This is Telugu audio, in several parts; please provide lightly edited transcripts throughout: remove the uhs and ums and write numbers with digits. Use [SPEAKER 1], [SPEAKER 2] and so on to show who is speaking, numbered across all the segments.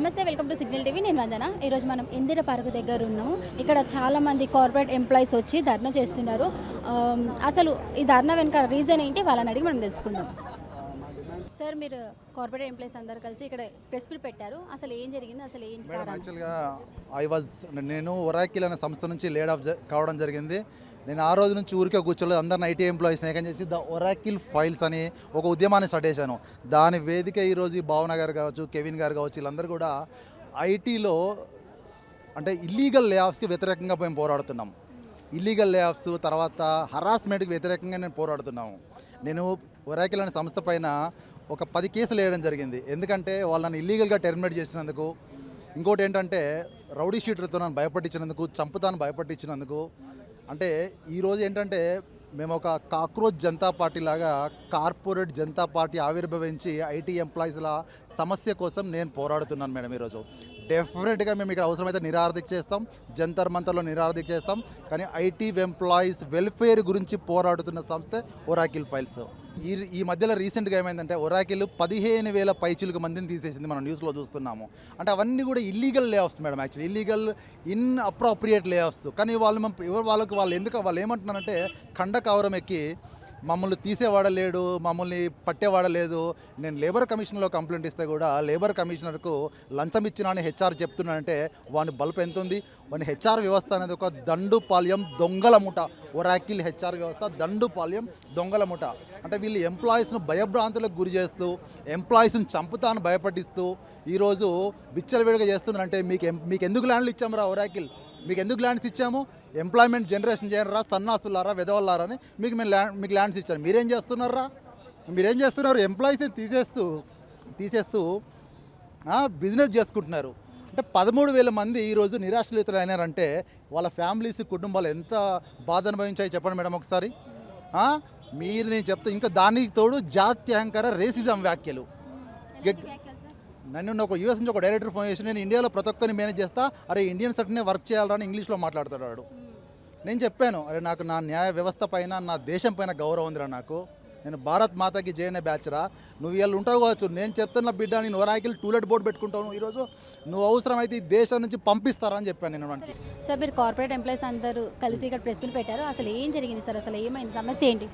[SPEAKER 1] నమస్తే, వెల్కమ్ టు సిగ్నల్ టీవీ. నేను వందన. ఈరోజు మనం ఇందిర పార్క్ దగ్గర ఉన్నాము. ఇక్కడ చాలామంది కార్పొరేట్ ఎంప్లాయీస్ వచ్చి ధర్నా చేస్తున్నారు. అసలు ఈ ధర్నా వెనుక రీజన్ ఏంటి వాళ్ళని అడిగి మనం తెలుసుకుందాం. సార్, మీరు కార్పొరేట్ ఎంప్లాయీస్ అందరు కలిసి ఇక్కడ ప్రెస్ మీట్ పెట్టారు. అసలు ఏం జరిగింది, అసలు ఏంటి?
[SPEAKER 2] యాక్చువల్గా నేను ఒరాకిల్ అనే సంస్థ నుంచి లేడ్ ఆఫ్ కావడం జరిగింది. నేను ఆ రోజు నుంచి ఊరికే కూర్చోలేదు, అందరిని ఐటీ ఎంప్లాయీస్ ఏకం చేసి ద ఒరాకిల్ ఫైల్స్ అని ఒక ఉద్యమాన్ని స్టార్ట్ చేశాను. దాని వేదిక ఈరోజు భావన గారు కావచ్చు, కెవిన్ గారు కావచ్చు, వీళ్ళందరూ కూడా ఐటీలో అంటే ఇల్లీగల్ లేఆఫ్స్కి వ్యతిరేకంగా మేము పోరాడుతున్నాం. ఇల్లీగల్ లేఆఫ్స్ తర్వాత హరాస్మెంట్కి వ్యతిరేకంగా నేను పోరాడుతున్నాము. నేను ఒరాకిల్ అనే సంస్థ పైన ఒక 10 కేసులు వేయడం జరిగింది. ఎందుకంటే వాళ్ళని ఇల్లీగల్గా టెర్మినేట్ చేసినందుకు, ఇంకోటి ఏంటంటే రౌడీ షీటర్తో నన్ను భయపట్టించినందుకు, చంపుతాను భయపట్టించినందుకు. అంటే ఈరోజు ఏంటంటే మేము ఒక కాక్రోచ్ జనతా పార్టీ లాగా కార్పొరేట్ జనతా పార్టీ ఆవిర్భవించి ఐటీ ఎంప్లాయీస్ల సమస్య కోసం నేను పోరాడుతున్నాను మేడం. ఈరోజు డెఫినెట్గా మేము ఇక్కడ అవసరమైతే నిరార్థిక చేస్తాం, జంతర్ మంతర్లో నిరార్థిక చేస్తాం. కానీ ఐటీ ఎంప్లాయీస్ వెల్ఫేర్ గురించి పోరాడుతున్న సంస్థ ఒరాకిల్ ఫైల్స్. ఈ మధ్యలో రీసెంట్గా ఏమైందంటే ఒరాకిల్ 15,000 పైచిలకు మందిని తీసేసింది, మనం న్యూస్లో చూస్తున్నాము. అంటే అవన్నీ కూడా illegal layoffs madam, actually illegal appropriate layoffs. కానీ వాళ్ళు ఏమంటున్నారంటే కండకవరం ఎక్కి మమ్మల్ని తీసేవాడలేడు, మమ్మల్ని పట్టేవాడలేదు. నేను లేబర్ కమిషన్లో కంప్లైంట్ ఇస్తే కూడా లేబర్ కమిషనర్కు లంచం ఇచ్చినా అని హెచ్ఆర్ చెప్తున్నానంటే వాని బల్బ్ ఎంత ఉంది? వాని హెచ్ఆర్ వ్యవస్థ అనేది ఒక దండుపాల్యం దొంగల ముఠ. ఒరాకిల్ హెచ్ఆర్ వ్యవస్థ దండుపాల్యం దొంగల ముఠ. అంటే వీళ్ళు ఎంప్లాయీస్ను భయభ్రాంతులకు గురి చేస్తూ, ఎంప్లాయీస్ని చంపుతాను భయపడిస్తూ ఈరోజు విచ్చలవిడిగా చేస్తున్నారంటే మీకు ఎందుకు ల్యాండ్లు ఇచ్చాము రా ఒరాకిల్? మీకు ఎందుకు ల్యాండ్స్ ఇచ్చాము? ఎంప్లాయ్మెంట్ జనరేషన్ చేయరా, సన్నాసులారా, వెదవల్లారా అని మీకు ల్యాండ్స్ ఇచ్చారు. మీరేం చేస్తున్నారు? ఎంప్లాయీస్ని తీసేస్తూ బిజినెస్ చేసుకుంటున్నారు. అంటే 13,000 మంది ఈరోజు నిరాశ్రితులు అయినారంటే వాళ్ళ ఫ్యామిలీస్, కుటుంబాలు ఎంత బాధ అనుభవించాయి చెప్పండి మేడం ఒకసారి. నేను చెప్తా. ఇంకా దానికి తోడు జాత్యహంకార రేసిజం వ్యాఖ్యలు. నన్ను ఒక యూఎస్ నుంచి ఒక డైరెక్టర్ ఫోన్ చేసి నేను ఇండియాలో ప్రతి ఒక్కరిని మేనేజ్ చేస్తా, అరే ఇండియన్స్ అట్నే వర్క్ చేయాలని ఇంగ్లీష్లో మాట్లాడుతున్నాడు. నేను చెప్పాను, అరే నాకు నా న్యాయ వ్యవస్థ పైన, నా దేశం పైన గౌరవం ఉందిరా. నేను భారత్ మాతాకి జైనే బ్యాచ్రా. నువ్వు వీళ్ళు ఉంటావు కావచ్చు, నేను చెప్తున్న బిడ్డ, నేను ఒరాకిల్ టూలెట్ బోర్డు పెట్టుకుంటాను. ఈరోజు నువ్వు అవసరమైతే ఈ దేశం నుంచి పంపిస్తారా అని చెప్పాను నేను వానికి.
[SPEAKER 1] సార్, మీరు కార్పొరేట్ ఎంప్లాయీస్ అందరూ కలిసి ఇక్కడ ప్రెస్ మీట్ పెట్టారు. అసలు ఏం జరిగింది సార్? అసలు ఏమైంది? సమస్య ఏంటి?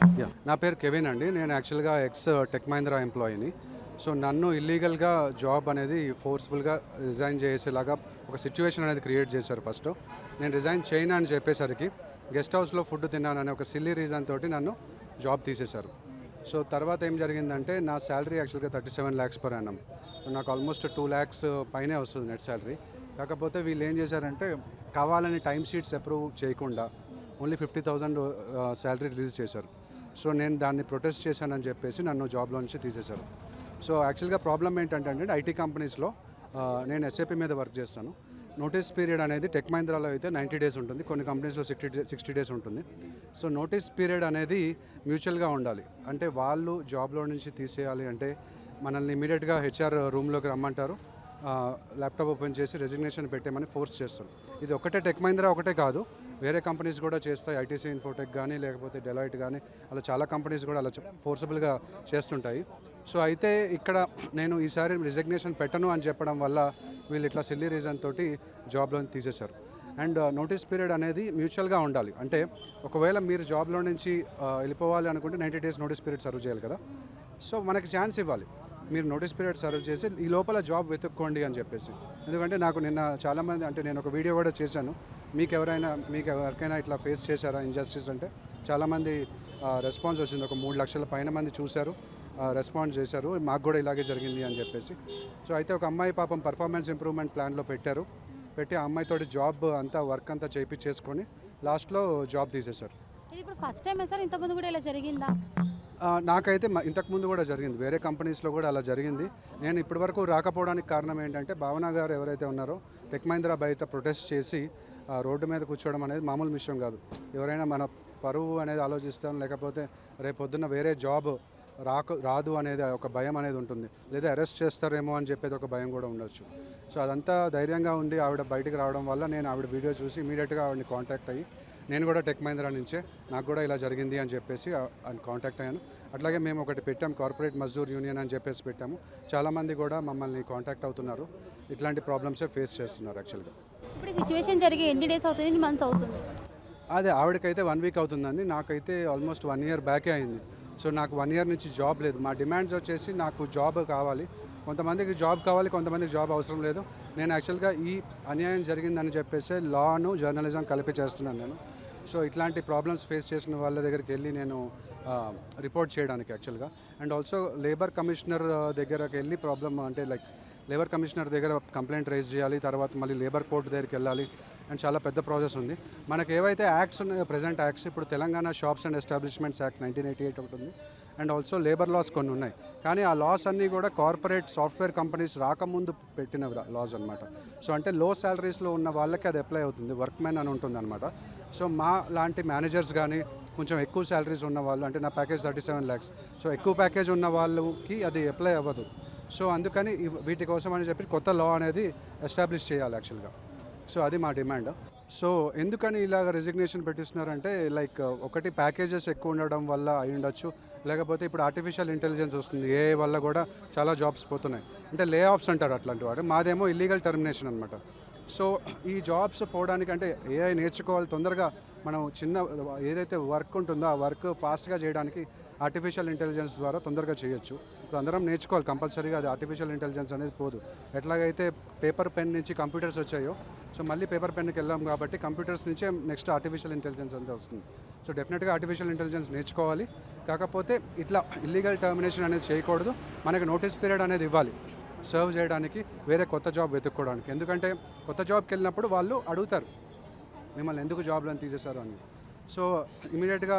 [SPEAKER 3] నా పేరు కెవిన్ అండి. నేను యాక్చువల్గా టెక్ మహీంద్రా ఎంప్లాయీని. సో నన్ను ఇల్లీగల్గా జాబ్ అనేది ఫోర్స్ఫుల్గా రిజైన్ చేసేలాగా ఒక సిచ్యువేషన్ అనేది క్రియేట్ చేశారు. ఫస్ట్ నేను రిజైన్ చేయను అని చెప్పేసరికి గెస్ట్ హౌస్లో ఫుడ్ తిన్నాననే ఒక సిల్లీ రీజన్ తోటి నన్ను జాబ్ తీసేశారు. సో తర్వాత ఏం జరిగిందంటే నా శాలరీ యాక్చువల్గా 37 lakhs per annum. నాకు ఆల్మోస్ట్ 2 lakhs పైనే వస్తుంది నెట్ శాలరీ. కాకపోతే వీళ్ళు ఏం చేశారంటే కావాలని టైం షీట్స్ అప్రూవ్ చేయకుండా ఓన్లీ 50,000 శాలరీ రిలీజ్ చేశారు. సో నేను దాన్ని ప్రొటెస్ట్ చేశానని చెప్పేసి నన్ను జాబ్లో నుంచి తీసేశారు. సో యాక్చువల్గా ప్రాబ్లం ఏంటంటే ఐటీ కంపెనీస్లో నేను ఎస్ఏపీ మీద వర్క్ చేస్తాను. నోటీస్ పీరియడ్ అనేది టెక్ మహీంద్రాలో అయితే 90 days ఉంటుంది, కొన్ని కంపెనీస్లో 60 days ఉంటుంది. సో నోటీస్ పీరియడ్ అనేది మ్యూచువల్గా ఉండాలి. అంటే వాళ్ళు జాబ్లో నుంచి తీసేయాలి అంటే మనల్ని ఇమీడియట్గా హెచ్ఆర్ రూమ్లోకి రమ్మంటారు, ల్యాప్టాప్ ఓపెన్ చేసి రెసిగ్నేషన్ పెట్టేమని ఫోర్స్ చేస్తారు. ఇది ఒకటే టెక్ మహీంద్రా ఒకటే కాదు, వేరే కంపెనీస్ కూడా చేస్తాయి. ఐటీసీ ఇన్ఫోటెక్ కానీ లేకపోతే డెలాయిట్ కానీ అలా చాలా కంపెనీస్ కూడా అలా ఫోర్సబుల్గా చేస్తుంటాయి. సో అయితే ఇక్కడ నేను ఈసారి రిజిగ్నేషన్ పెట్టను అని చెప్పడం వల్ల వీళ్ళు ఇట్లా సిల్లీ రీజన్ తోటి జాబ్లో తీసేశారు. అండ్ నోటీస్ పీరియడ్ అనేది మ్యూచువల్గా ఉండాలి. అంటే ఒకవేళ మీరు జాబ్లో నుంచి వెళ్ళిపోవాలి అనుకుంటే 90 days నోటీస్ పీరియడ్ సర్వ్ చేయాలి కదా. సో మనకి ఛాన్స్ ఇవ్వాలి, మీరు నోటీస్ పీరియడ్ సర్వ్ చేసి ఈ లోపల జాబ్ వెతుక్కోండి అని చెప్పేసి. ఎందుకంటే నాకు నిన్న చాలామంది, అంటే నేను ఒక వీడియో కూడా చేశాను, మీకు ఎవరికైనా ఇట్లా ఫేస్ చేశారా ఇంజస్టిస్ అంటే చాలామంది రెస్పాన్స్ వచ్చింది. ఒక 3 లక్షల పైన మంది చూశారు, రెస్పాండ్ చేశారు, మాకు కూడా ఇలాగే జరిగింది అని చెప్పేసి. సో అయితే ఒక అమ్మాయి పాపం పర్ఫార్మెన్స్ ఇంప్రూవ్మెంట్ ప్లాన్లో పెట్టి ఆ అమ్మాయితోటి జాబ్ అంతా వర్క్ అంతా చేయించేసుకొని లాస్ట్లో జాబ్ తీసేశారు.
[SPEAKER 1] ఇది ఇప్పుడు ఫస్ట్ టైం సార్? ఇంతకుముందు కూడా ఇలా జరిగిందా?
[SPEAKER 3] నాకైతే ఇంతకుముందు కూడా జరిగింది, వేరే కంపెనీస్లో కూడా అలా జరిగింది. నేను ఇప్పటివరకు రాకపోవడానికి కారణం ఏంటంటే భావన గారు ఎవరైతే ఉన్నారో టెక్ మహీంద్రా బయట ప్రొటెస్ట్ చేసి రోడ్డు మీద కూర్చోవడం అనేది మామూలు విషయం కాదు. ఎవరైనా మన పరువు అనేది ఆలోచిస్తాం, లేకపోతే రేపొద్దున్న వేరే జాబ్ రాదు అనేది ఒక భయం అనేది ఉంటుంది, లేదా అరెస్ట్ చేస్తారేమో అని చెప్పేది ఒక భయం కూడా ఉండొచ్చు. సో అదంతా ధైర్యంగా ఉండి ఆవిడ బయటికి రావడం వల్ల నేను ఆవిడ వీడియో చూసి ఇమీడియట్గా ఆవిడని కాంటాక్ట్ అయ్యి, నేను కూడా టెక్ మహీంద్రా నుంచే, నాకు కూడా ఇలా జరిగింది అని చెప్పేసి కాంటాక్ట్ అయ్యాను. అట్లాగే మేము ఒకటి పెట్టాం, కార్పొరేట్ మజ్దూర్ యూనియన్ అని చెప్పేసి పెట్టాము. చాలామంది కూడా మమ్మల్ని కాంటాక్ట్ అవుతున్నారు, ఇట్లాంటి ప్రాబ్లమ్సే ఫేస్ చేస్తున్నారు యాక్చువల్గా.
[SPEAKER 1] ఇప్పుడు ఈ సిచ్యువేషన్ జరిగి ఎన్ని డేస్ అవుతుంది, ఎన్ని మంత్స్ అవుతుంది?
[SPEAKER 3] అదే ఆవిడకైతే 1 వీక్ అవుతుందండి, నాకైతే ఆల్మోస్ట్ 1 ఇయర్ బ్యాకే అయింది. సో నాకు 1 ఇయర్ నుంచి జాబ్ లేదు. మా డిమాండ్స్ వచ్చేసి నాకు జాబ్ కావాలి, కొంతమందికి జాబ్ కావాలి, కొంతమందికి జాబ్ అవసరం లేదు. నేను యాక్చువల్గా ఈ అన్యాయం జరిగిందని చెప్పేసి లాను జర్నలిజం కలిపి చేస్తున్నాను నేను. సో ఇట్లాంటి ప్రాబ్లమ్స్ ఫేస్ చేసిన వాళ్ళ దగ్గరికి వెళ్ళి నేను రిపోర్ట్ చేయడానికి యాక్చువల్గా, అండ్ ఆల్సో లేబర్ కమిషనర్ దగ్గరకు వెళ్ళి ప్రాబ్లమ్ అంటే లైక్ లేబర్ కమిషనర్ దగ్గర కంప్లైంట్ రైజ్ చేయాలి, తర్వాత మళ్ళీ లేబర్ కోర్టు దగ్గరికి వెళ్ళాలి, అండ్ చాలా పెద్ద ప్రాసెస్ ఉంది. మనకు ఏవైతే యాక్ట్స్ ఉన్నాయో ప్రెజెంట్ యాక్ట్స్, ఇప్పుడు Telangana shops and establishments act 1988 ఒకటి ఉంది, అండ్ ఆల్సో లేబర్ లాస్ కొన్ని ఉన్నాయి. కానీ ఆ లాస్ అన్నీ కూడా కార్పొరేట్ సాఫ్ట్వేర్ కంపెనీస్ రాకముందు పెట్టిన లాస్ అనమాట. సో అంటే లో శాలరీస్లో ఉన్న వాళ్ళకి అది అప్లై అవుతుంది, వర్క్ మెన్ అని ఉంటుంది అనమాట. సో మా లాంటి మేనేజర్స్ కానీ కొంచెం ఎక్కువ శాలరీస్ ఉన్న వాళ్ళు, అంటే నా ప్యాకేజ్ 37 lakhs, సో ఎక్కువ ప్యాకేజ్ ఉన్న వాళ్ళకి అది అప్లై అవ్వదు. సో అందుకని వీటి కోసం అని చెప్పి కొత్త లా అనేది ఎస్టాబ్లిష్ చేయాలి యాక్చువల్గా. సో అది మా డిమాండ్. సో ఎందుకని ఇలాగ రెసిగ్నేషన్ పెట్టిస్తున్నారంటే లైక్ ఒకటి ప్యాకేజెస్ ఎక్కువ ఉండడం వల్ల అయి ఉండొచ్చు, లేకపోతే ఇప్పుడు ఆర్టిఫిషియల్ ఇంటెలిజెన్స్ వస్తుంది, ఏఐ వల్ల కూడా చాలా జాబ్స్ పోతున్నాయి, అంటే లే ఆఫ్స్ అంటారు అట్లాంటి వాడు. మాదేమో ఇల్లీగల్ టర్మినేషన్ అనమాట. సో ఈ జాబ్స్ పోవడానికి అంటే ఏఐ నేర్చుకోవాలి తొందరగా, మనం చిన్న ఏదైతే వర్క్ ఉంటుందో ఆ వర్క్ ఫాస్ట్గా చేయడానికి ఆర్టిఫిషియల్ ఇంటెలిజెన్స్ ద్వారా తొందరగా చేయొచ్చు. ఇప్పుడు అందరం నేర్చుకోవాలి కంపల్సరీగా, అది ఆర్టిఫిషియల్ ఇంటెలిజెన్స్ అనేది పోదు. ఎట్లాగైతే పేపర్ పెన్ నుంచి కంప్యూటర్స్ వచ్చాయో, సో మళ్ళీ పేపర్ పెన్కి వెళ్ళాం కాబట్టి కంప్యూటర్స్ నుంచే నెక్స్ట్ ఆర్టిఫిషియల్ ఇంటెలిజెన్స్ అంతా వస్తుంది. సో డెఫినెట్గా ఆర్టిఫిషియల్ ఇంటెలిజెన్స్ నేర్చుకోవాలి. కాకపోతే ఇట్లా ఇల్లీగల్ టర్మినేషన్ అనేది చేయకూడదు, మనకి నోటీస్ పీరియడ్ అనేది ఇవ్వాలి సర్వ్ చేయడానికి, వేరే కొత్త జాబ్ వెతుక్కోవడానికి. ఎందుకంటే కొత్త జాబ్కి వెళ్ళినప్పుడు వాళ్ళు అడుగుతారు మిమ్మల్ని ఎందుకు జాబ్లను తీసేశారు అని. సో ఇమీడియట్గా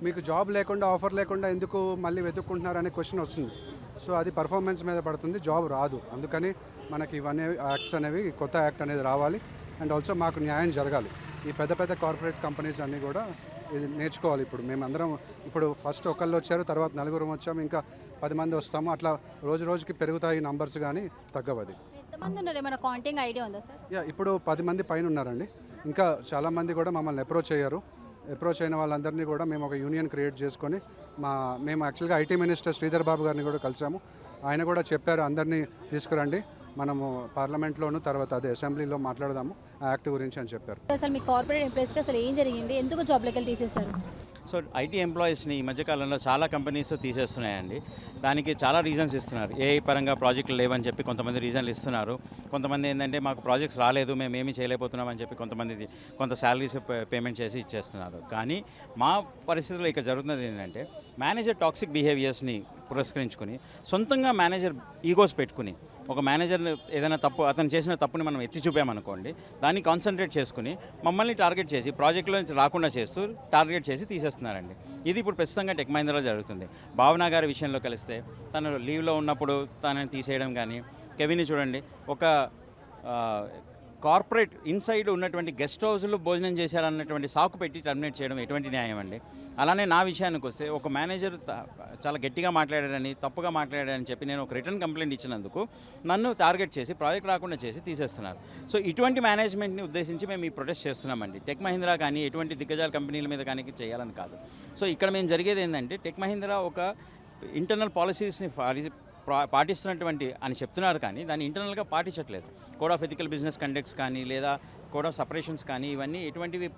[SPEAKER 3] మీకు జాబ్ లేకుండా, ఆఫర్ లేకుండా ఎందుకు మళ్ళీ వెతుక్కుంటున్నారు అనే క్వశ్చన్ వస్తుంది. సో అది పర్ఫార్మెన్స్ మీద పడుతుంది, జాబ్ రాదు. అందుకని మనకి ఇవన్నీ యాక్ట్స్ అనేవి, కొత్త యాక్ట్ అనేది రావాలి, అండ్ ఆల్సో మాకు న్యాయం జరగాలి. ఈ పెద్ద పెద్ద కార్పొరేట్ కంపెనీస్ అన్నీ కూడా ఇది నేర్చుకోవాలి. ఇప్పుడు మేమందరం ఇప్పుడు ఫస్ట్ ఒకళ్ళు వచ్చారు, తర్వాత 4 వచ్చాము, ఇంకా 10 మంది వస్తాము, అట్లా రోజు రోజుకి పెరుగుతాయి నంబర్స్, కానీ తగ్గవది.
[SPEAKER 1] ఎంతమంది ఉన్నారు, ఏమైనా కౌంటింగ్ ఐడియా ఉందా సార్?
[SPEAKER 3] యా, ఇప్పుడు 10 మంది పైన ఉన్నారండి. ఇంకా చాలామంది కూడా మమ్మల్ని అప్రోచ్ అయ్యారు. అప్రోచ్ అయిన వాళ్ళందరినీ కూడా మేము ఒక యూనియన్ క్రియేట్ చేసుకొని మేము యాక్చువల్గా ఐటీ మినిస్టర్ శ్రీధర్ బాబు గారిని కూడా కలిసాము. ఆయన కూడా చెప్పారు అందరినీ తీసుకురండి, మనము పార్లమెంట్లోను తర్వాత అదే అసెంబ్లీలో మాట్లాడదాము ఆ యాక్ట్ గురించి అని చెప్పారు.
[SPEAKER 1] అసలు మీ కార్పొరేట్ ఎంప్లాయీస్కి అసలు ఏం జరిగింది, ఎందుకు జాబ్లోకి వెళ్ళి తీసేశారు?
[SPEAKER 4] సో ఐటీ ఎంప్లాయీస్ని ఈ మధ్యకాలంలో చాలా కంపెనీస్ తీసేస్తున్నాయండి. దానికి చాలా రీజన్స్ ఇస్తున్నారు. ఏఐ పరంగా ప్రాజెక్టులు లేవని చెప్పి కొంతమంది రీజన్లు ఇస్తున్నారు. కొంతమంది ఏంటంటే మాకు ప్రాజెక్ట్స్ రాలేదు, మేము ఏమీ చేయలేకపోతున్నామని చెప్పి కొంత శాలరీస్ పేమెంట్ చేసి ఇచ్చేస్తున్నారు. కానీ మా పరిస్థితుల్లో ఇక్కడ జరుగుతున్నది ఏంటంటే మేనేజర్ టాక్సిక్ బిహేవియర్స్ని పురస్కరించుకొని సొంతంగా మేనేజర్ ఈగోస్ పెట్టుకుని, ఒక మేనేజర్ ఏదైనా తప్పు, అతను చేసిన తప్పుని మనం ఎత్తి చూపామనుకోండి, దాన్ని కాన్సన్ట్రేట్ చేసుకుని మమ్మల్ని టార్గెట్ చేసి ప్రాజెక్టులో నుంచి రాకుండా చేస్తూ టార్గెట్ చేసి తీసేస్తున్నారండి. ఇది ఇప్పుడు ప్రస్తుతంగా టెక్ మహీంద్రాలో జరుగుతుంది. భావన గారి విషయంలో కలిస్తే తను లీవ్లో ఉన్నప్పుడు తనని తీసేయడం కానీ, కెవిన్ని చూడండి, ఒక కార్పొరేట్ ఇన్సైడ్ ఉన్నటువంటి గెస్ట్ హౌస్లో భోజనం చేశారన్నటువంటి సాకు పెట్టి టర్మినేట్ చేయడం ఎటువంటి న్యాయం అండి? అలానే నా విషయానికి వస్తే ఒక మేనేజర్ చాలా గట్టిగా మాట్లాడాడని, తప్పుగా మాట్లాడాడని చెప్పి నేను ఒక రిటర్న్ కంప్లైంట్ ఇచ్చినందుకు నన్ను టార్గెట్ చేసి ప్రాజెక్ట్ రాకుండా చేసి తీసేస్తున్నారు. సో ఇటువంటి మేనేజ్మెంట్ని ఉద్దేశించి మేము ఈ ప్రొటెస్ట్ చేస్తున్నామండి. టెక్ మహీంద్రా కానీ ఎటువంటి దిగ్గజాల కంపెనీల మీద కానీ చేయాలని కాదు. సో ఇక్కడ మేము జరిగేది ఏంటంటే టెక్ మహీంద్రా ఒక ఇంటర్నల్ పాలసీస్ని పాటిస్తున్నటువంటి అని చెప్తున్నారు, కానీ దాన్ని ఇంటర్నల్గా పాటించట్లేదు. Code of ethical business conducts కానీ, లేదా కోడ్ ఆఫ్ సపరేషన్స్ కానీ, ఇవన్నీ ఎటువంటివి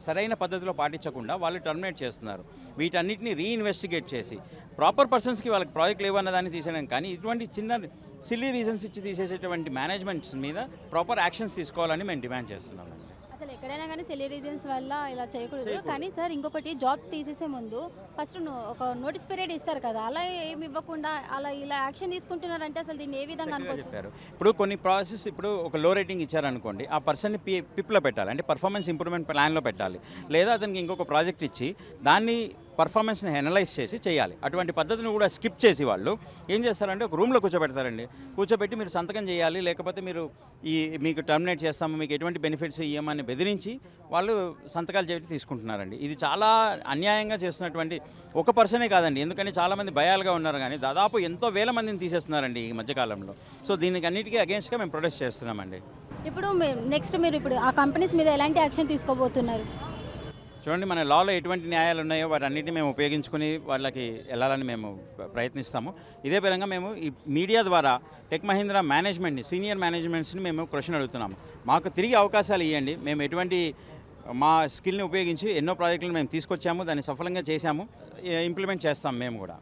[SPEAKER 4] సరైన పద్ధతిలో పాటించకుండా వాళ్ళు టర్మినేట్ చేస్తున్నారు. వీటన్నిటిని రీఇన్వెస్టిగేట్ చేసి ప్రాపర్ పర్సన్స్కి వాళ్ళకి ప్రాజెక్ట్ లేవన్న దాన్ని తీసేయడం, కానీ ఇటువంటి చిన్న సిల్లీ రీజన్స్ ఇచ్చి తీసేసేటువంటి మేనేజ్మెంట్స్ మీద ప్రాపర్ యాక్షన్స్ తీసుకోవాలని మేము డిమాండ్ చేస్తున్నాం.
[SPEAKER 1] అసలు ఎక్కడైనా కానీ సిల్లీ రీజన్స్ వల్ల ఇలా చేయకూడదు. కానీ సార్ ఇంకొకటి, జాబ్ తీసేసే ముందు ఫస్ట్ ఒక నోటీస్ పీరియడ్ ఇస్తారు కదా, అలా ఏమి ఇవ్వకుండా అలా ఇలా యాక్షన్ తీసుకుంటున్నారంటే అసలు దీన్ని ఏ విధంగా అనుకోవచ్చు?
[SPEAKER 4] చెప్పారు. ఇప్పుడు కొన్ని ప్రాసెస్, ఇప్పుడు ఒక లో రేటింగ్ ఇచ్చారనుకోండి, ఆ పర్సన్ని పిప్లో పెట్టాలి, అంటే పర్ఫార్మెన్స్ ఇంప్రూవ్మెంట్ ప్లాన్లో పెట్టాలి, లేదా అతనికి ఇంకొక ప్రాజెక్ట్ ఇచ్చి దాన్ని పర్ఫార్మెన్స్ని అనలైజ్ చేసి చేయాలి. అటువంటి పద్ధతిని కూడా స్కిప్ చేసి వాళ్ళు ఏం చేస్తారంటే ఒక రూమ్లో కూర్చోబెట్టి మీరు సంతకం చేయాలి, లేకపోతే మీకు టర్మినేట్ చేస్తాము, మీకు ఎటువంటి బెనిఫిట్స్ ఇవ్వమని బెదిరించి వాళ్ళు సంతకాలు చేసి తీసుకుంటున్నారండి. ఇది చాలా అన్యాయంగా చేస్తున్నటువంటి ఒక పర్సనే కాదండి, ఎందుకంటే చాలామంది భయాలుగా ఉన్నారు, కానీ దాదాపు ఎంతో వేల మందిని తీసేస్తున్నారండి ఈ మధ్యకాలంలో. సో దీనికి అన్నిటికీ అగేన్స్ట్గా మేము ప్రొటెస్ట్ చేస్తున్నామండి.
[SPEAKER 1] ఇప్పుడు నెక్స్ట్ మీరు ఇప్పుడు ఆ కంపెనీస్ మీద ఎలాంటి యాక్షన్ తీసుకోబోతున్నారు?
[SPEAKER 4] చూడండి మన లాలో ఎటువంటి న్యాయాలు ఉన్నాయో వాటన్నిటిని మేము ఉపయోగించుకొని వాళ్ళకి వెళ్ళాలని మేము ప్రయత్నిస్తాము. ఇదే పరంగా మేము ఈ మీడియా ద్వారా టెక్ మహీంద్రా మేనేజ్మెంట్ని, సీనియర్ మేనేజ్మెంట్స్ని మేము క్వశ్చన్ అడుగుతున్నాము. మాకు తిరిగి అవకాశాలు ఇవ్వండి. మేము ఎటువంటి మా స్కిల్ని ఉపయోగించి ఎన్నో ప్రాజెక్టులను మేము తీసుకొచ్చాము, దాన్ని సఫలంగా చేశాము, ఇంప్లిమెంట్ చేస్తాం మేము కూడా.